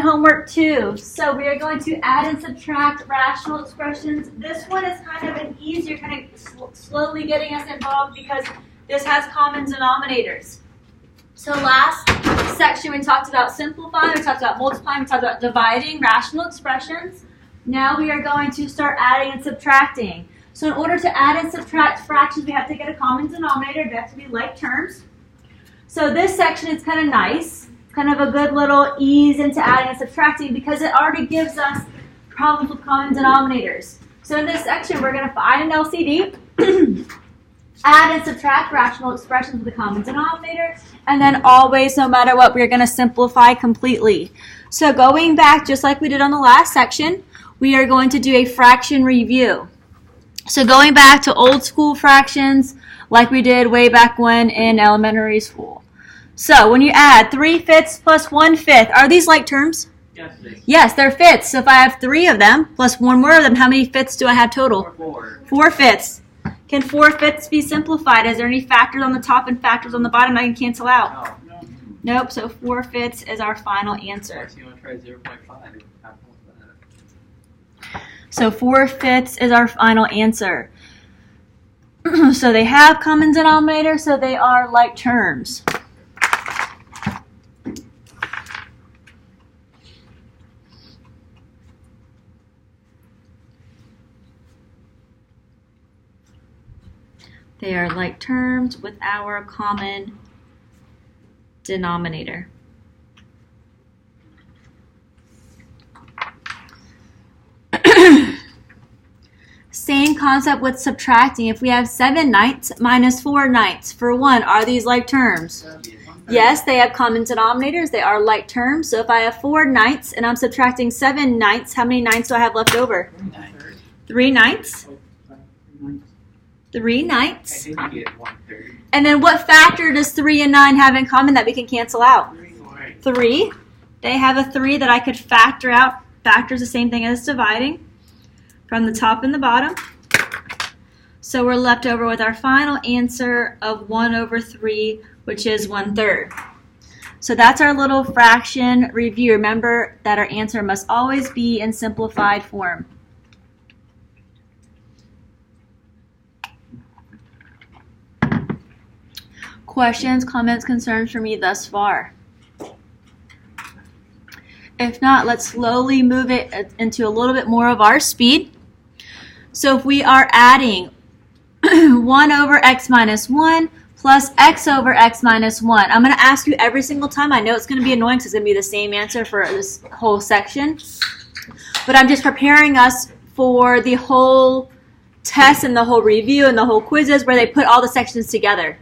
homework 2. So we are going to add and subtract rational expressions. This one is kind of an easier, kind of slowly getting us involved because this has common denominators. So last section we talked about simplifying, we talked about multiplying, we talked about dividing rational expressions. Now we are going to start adding and subtracting. So in order to add and subtract fractions, we have to get a common denominator. They have to be like terms. So this section is kind of nice, kind of a good little ease into adding and subtracting because it already gives us problems with common denominators. So in this section, we're going to find an LCD, add and subtract rational expressions with a common denominator, and then always, no matter what, we're going to simplify completely. So going back, just like we did on the last section, we are going to do a fraction review. So going back to old school fractions, like we did way back when in elementary school. So when you add 3/5 plus 1/5, are these like terms? Yes. Yes, they're fifths. So if I have 3 of them plus 1 more of them, how many fifths do I have total? 4 fifths. Can 4 fifths be simplified? Is there any factors on the top and factors on the bottom I can cancel out? No. Nope. So 4 fifths is our final answer. So you want to try 0.5? So 4 fifths is our final answer. So they have common denominator, so they are like terms. They are like terms with our common denominator. Same concept with subtracting. If we have 7 ninths minus 4 ninths, for 1, are these like terms? Yes, they have common denominators. They are like terms. So if I have 4 ninths and I'm subtracting 7 ninths, how many ninths do I have left over? 3 ninths. 3 ninths. I think you get 1/3. And then what factor does 3 and 9 have in common that we can cancel out? 3. They have a 3 that I could factor out. Factor is the same thing as dividing from the top and the bottom. So we're left over with our final answer of 1/3, which is 1/3. So that's our little fraction review. Remember that our answer must always be in simplified form. Questions, comments, concerns for me thus far? If not, let's slowly move it into a little bit more of our speed. So if we are adding 1 over x minus 1 plus x over x minus 1, I'm going to ask you every single time. I know it's going to be annoying because it's going to be the same answer for this whole section. But I'm just preparing us for the whole test and the whole review and the whole quizzes where they put all the sections together.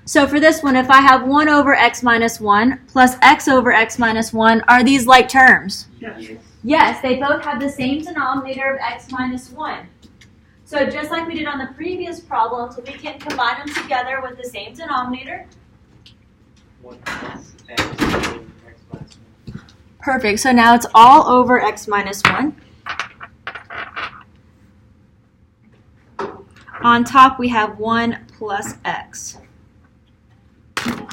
So for this one, if I have 1 over x minus 1 plus x over x minus 1, are these like terms? Yes. Yes, they both have the same denominator of x minus 1. So just like we did on the previous problems, we can combine them together with the same denominator. 1 plus x over x minus 1. Perfect. So now it's all over x minus 1. On top, we have 1 plus x. Can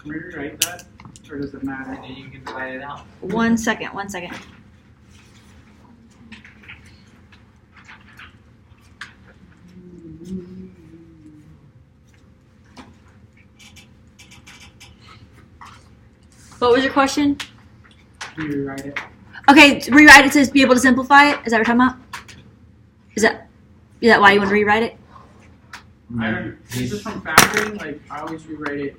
we rewrite that, or does it matter? And then you can divide it out. One second. What was your question? Can you rewrite it? Okay, to rewrite it to be able to simplify it? Is that what you're talking about? Is that why you want to rewrite it? I don't. Is this from factoring? Like I always rewrite it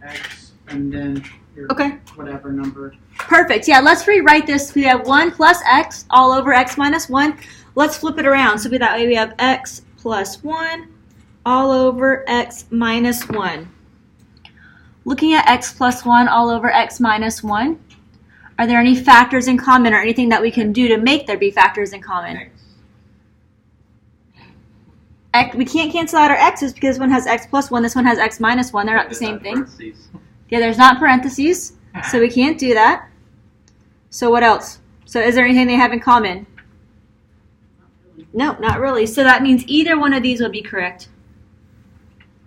x and then your Okay. whatever number. Perfect. Yeah, let's rewrite this. We have 1 plus x all over x minus 1. Let's flip it around. So that way we have x plus 1 all over x minus 1. Looking at x plus 1 all over x minus 1, are there any factors in common or anything that we can do to make there be factors in common? We can't cancel out our x's because this one has x plus 1, this one has x minus 1. They're not the same thing. Yeah, there's not parentheses, so we can't do that. So what else? So is there anything they have in common? No, not really. So that means either one of these would be correct.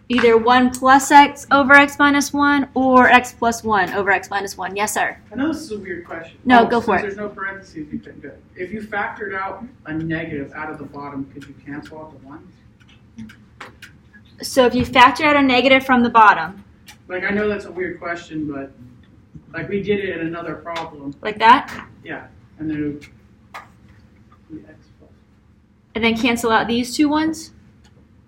Either 1 plus x over x minus 1 or x plus 1 over x minus 1. Yes, sir. I know this is a weird question. No, go for it. Since there's no parentheses, you couldn't do it. If you factored out a negative out of the bottom, could you cancel out the ones? So if you factor out a negative from the bottom. Like, I know that's a weird question, but like we did it in another problem. Like that? Yeah. And then it would be x plus. And then cancel out these two ones?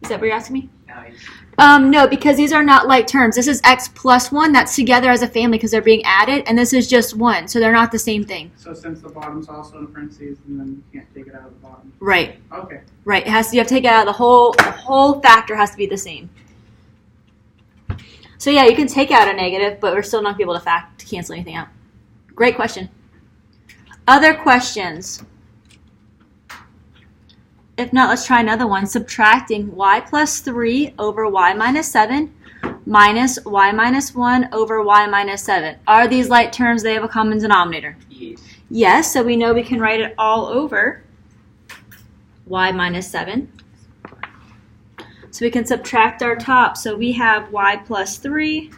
Is that what you're asking me? Nice. No, because these are not like terms. This is x plus 1. That's together as a family because they're being added. And this is just 1. So they're not the same thing. So since the bottom's also in parentheses, and then you can't take it out of the bottom. Right. Okay. Right. You have to take it out. The whole factor has to be the same. So yeah, you can take out a negative, but we're still not going to be able to cancel anything out. Great question. Other questions? If not, let's try another one. Subtracting y plus 3 over y minus 7 minus y minus 1 over y minus 7. Are these like terms? They have a common denominator? Yes. Yes, so we know we can write it all over y minus 7. So we can subtract our top. So we have y plus 3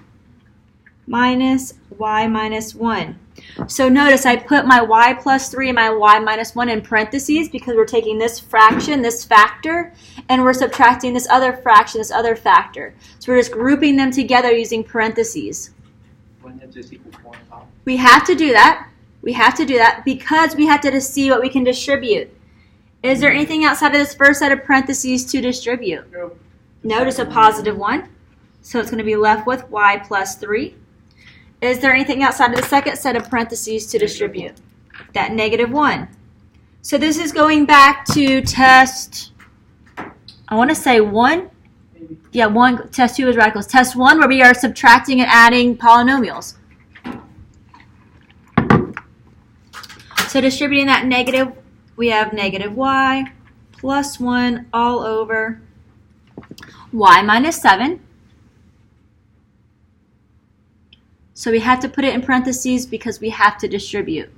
minus y minus 1. So notice I put my y plus 3 and my y minus 1 in parentheses because we're taking this fraction, this factor, and we're subtracting this other fraction, this other factor. So we're just grouping them together using parentheses. Wouldn't it just equal 4 on top? We have to do that. We have to do that because we have to just see what we can distribute. Is there anything outside of this first set of parentheses to distribute? No. Notice a positive 1. So it's going to be left with y plus 3. Is there anything outside of the second set of parentheses to distribute? That negative 1. So this is going back to test, I want to say 1. Maybe. Yeah, 1. Test 2 is radicals. Test 1 where we are subtracting and adding polynomials. So distributing that negative, we have negative y plus 1 all over y minus 7. So we have to put it in parentheses because we have to distribute.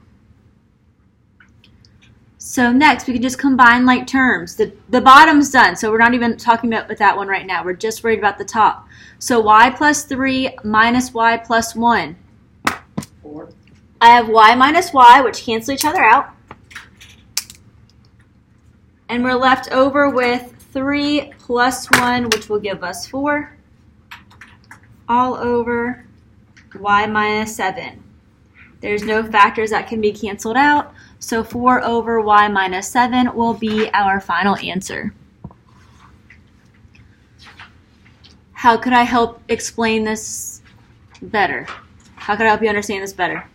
So next, we can just combine like terms. The bottom's done, so we're not even talking about with that one right now. We're just worried about the top. So y plus 3 minus y plus 1. 4. I have y minus y, which cancel each other out. And we're left over with 3 plus 1, which will give us 4, all over y minus 7. There's no factors that can be canceled out, so 4 over y minus 7 will be our final answer. How could I help explain this better? How could I help you understand this better?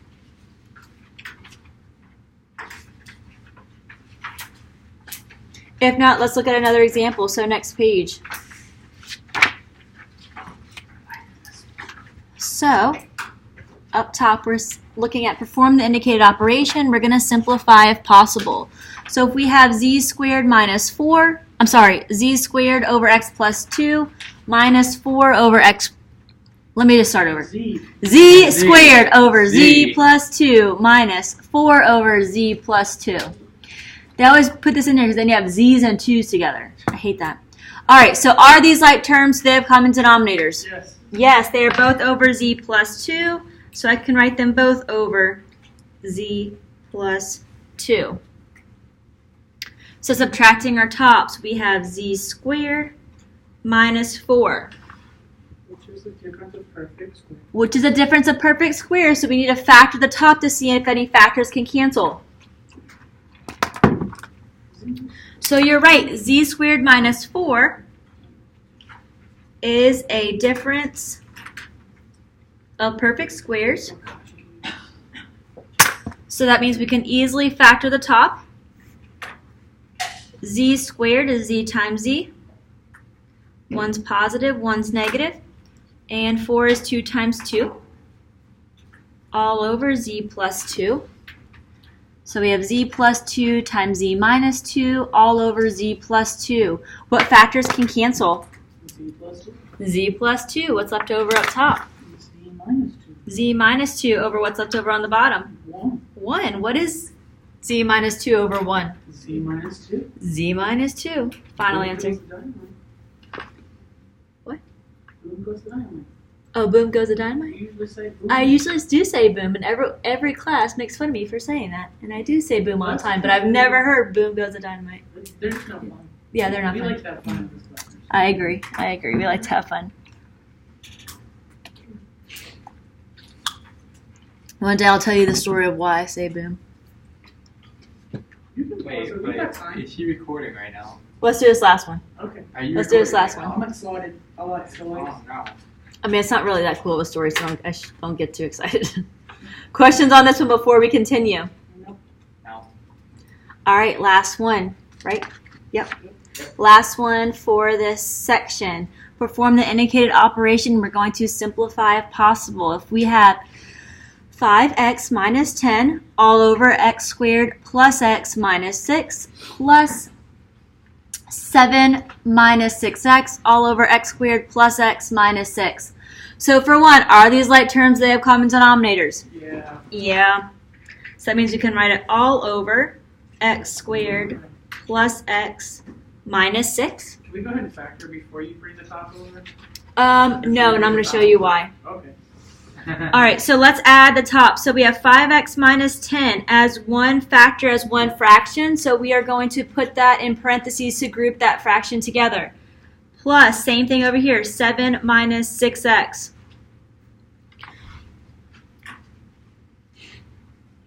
If not, let's look at another example. So next page. So up top, we're looking at perform the indicated operation. We're going to simplify if possible. So if we have z squared minus 4, z squared over x plus 2 minus 4 over x. Let me just start over. Z squared over z plus 2 minus 4 over z plus 2. They always put this in there because then you have z's and 2's together. I hate that. All right, so are these like terms? They have common denominators? Yes. Yes, they are both over z plus 2, so I can write them both over z plus 2. So subtracting our tops, we have z squared minus 4. Which is the difference of perfect square. Which is a difference of perfect squares, so we need to factor the top to see if any factors can cancel. So you're right, z squared minus 4 is a difference of perfect squares. So that means we can easily factor the top. Z squared is z times z. One's positive, one's negative. And 4 is 2 times 2. All over z plus 2. So we have z plus 2 times z minus 2 all over z plus 2. What factors can cancel? Z plus 2. Z plus 2. What's left over up top? Z minus 2. Z minus 2 over what's left over on the bottom? 1. 1. What is z minus 2 over 1? Z minus 2. Z minus 2. Final answer. What? Boom goes the dynamite. Oh, boom goes the dynamite? You usually say boom. I usually do say boom, and every class makes fun of me for saying that. And I do say boom all the time, but I've never heard boom goes the dynamite. They're just not fun. Yeah, they're not we fun. like to have fun in this class. I agree. We like to have fun. One day I'll tell you the story of why I say boom. You can Wait, pause it. We got time. is she recording right now? Let's do this last one. Okay. Are you Let's do this recording last right one. I'm excited. I like so now? like. Oh, no. I mean, it's not really that cool of a story, so don't get too excited. Questions on this one before we continue? No. No. All right, last one, right? Yep. Last one for this section. Perform the indicated operation. We're going to simplify if possible. If we have 5x minus 10 all over x squared plus x minus 6 plus 7 minus 6x all over x squared plus x minus 6. So for one, are these like terms that have common denominators? Yeah. Yeah. So that means we can write it all over x squared plus x minus 6. Can we go ahead and factor before you bring the top over? No, and I'm going to show you why. Okay. All right, so let's add the top. So we have 5x minus 10 as one factor, as one fraction. So we are going to put that in parentheses to group that fraction together. Plus, same thing over here, 7 minus 6x.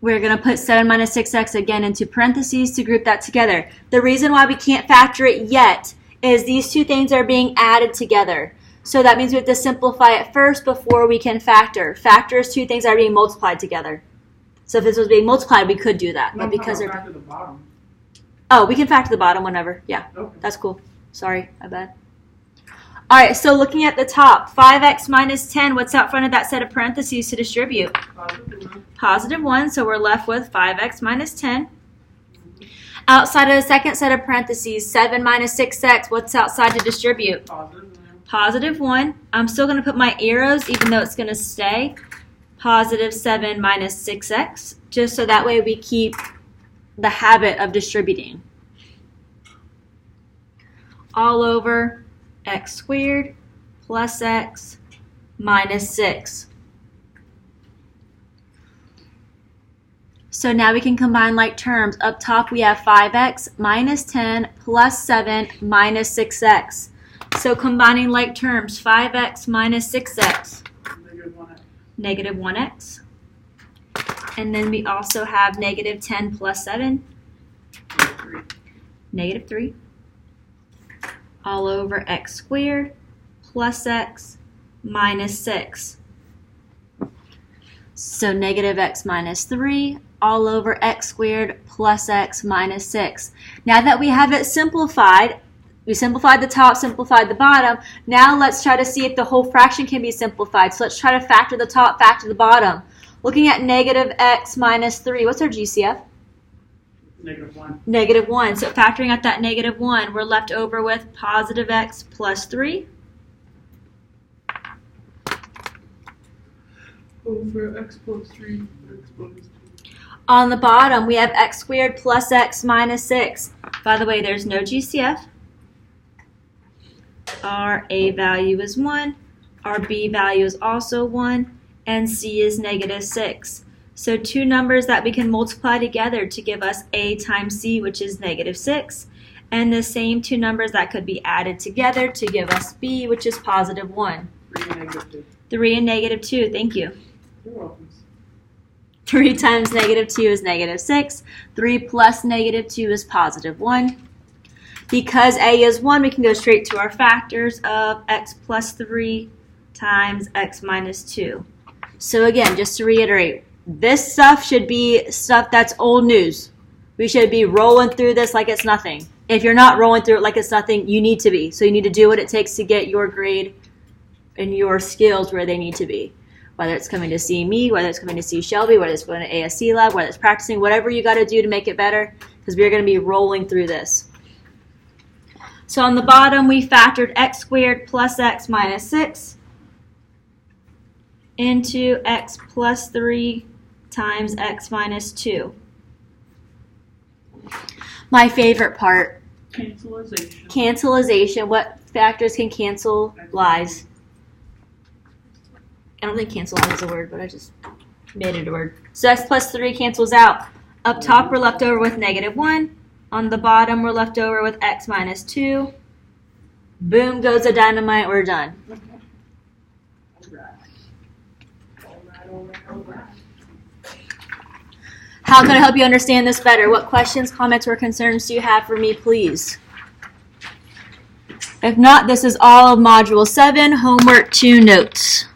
We're going to put 7 minus 6x again into parentheses to group that together. The reason why we can't factor it yet is these two things are being added together. So that means we have to simplify it first before we can factor. Factor is two things that are being multiplied together. So if this was being multiplied, we could do that. No, But because no, they're... factor the bottom. Oh, we can factor the bottom whenever. Yeah, Okay. that's cool. Sorry, my bad. All right, so looking at the top, 5x minus 10, what's out front of that set of parentheses to distribute? Positive 1, so we're left with 5x minus 10. Outside of the second set of parentheses, 7 minus 6x, what's outside to distribute? Positive 1. I'm still going to put my arrows, even though it's going to stay. Positive 7 minus 6x, just so that way we keep the habit of distributing. All over x squared plus x minus 6. So now we can combine like terms. Up top we have 5x minus 10 plus 7 minus 6x. So combining like terms, 5x minus 6x. Negative 1x. And then we also have negative 10 plus 7. Negative 3. All over x squared plus x minus 6. So negative x minus 3 all over x squared plus x minus 6. Now that we have it simplified, we simplified the top, simplified the bottom. Now let's try to see if the whole fraction can be simplified. So let's try to factor the top, factor the bottom. Looking at negative x minus 3, what's our GCF? Negative 1. Negative 1. So factoring out that negative 1, we're left over with positive x plus 3. Over x plus 3, x plus 2. On the bottom, we have x squared plus x minus 6. By the way, there's no GCF. Our A value is 1. Our B value is also 1. And C is negative 6. So two numbers that we can multiply together to give us A times C, which is negative 6. And the same two numbers that could be added together to give us B, which is positive 1. 3 and negative 2. 3 and negative 2, thank you. You're welcome. 3 times negative 2 is negative 6. 3 plus negative 2 is positive 1. Because A is 1, we can go straight to our factors of x plus 3 times x minus 2. So again, just to reiterate, this stuff should be stuff that's old news. We should be rolling through this like it's nothing. If you're not rolling through it like it's nothing, you need to be. So you need to do what it takes to get your grade and your skills where they need to be. Whether it's coming to see me, whether it's coming to see Shelby, whether it's going to ASC lab, whether it's practicing, whatever you got to do to make it better, because we're going to be rolling through this. So on the bottom, we factored x squared plus x minus 6 into x plus 3 times x minus 2. My favorite part. Cancellation. Cancelization. What factors can cancel lies? I don't think cancel out is a word, but I just made it a word. So x plus 3 cancels out. Up top, we're left over with -1. On the bottom, we're left over with x minus 2. Boom goes the dynamite, we're done. How can I help you understand this better? What questions, comments, or concerns do you have for me, please? If not, this is all of Module 7, Homework 2 notes.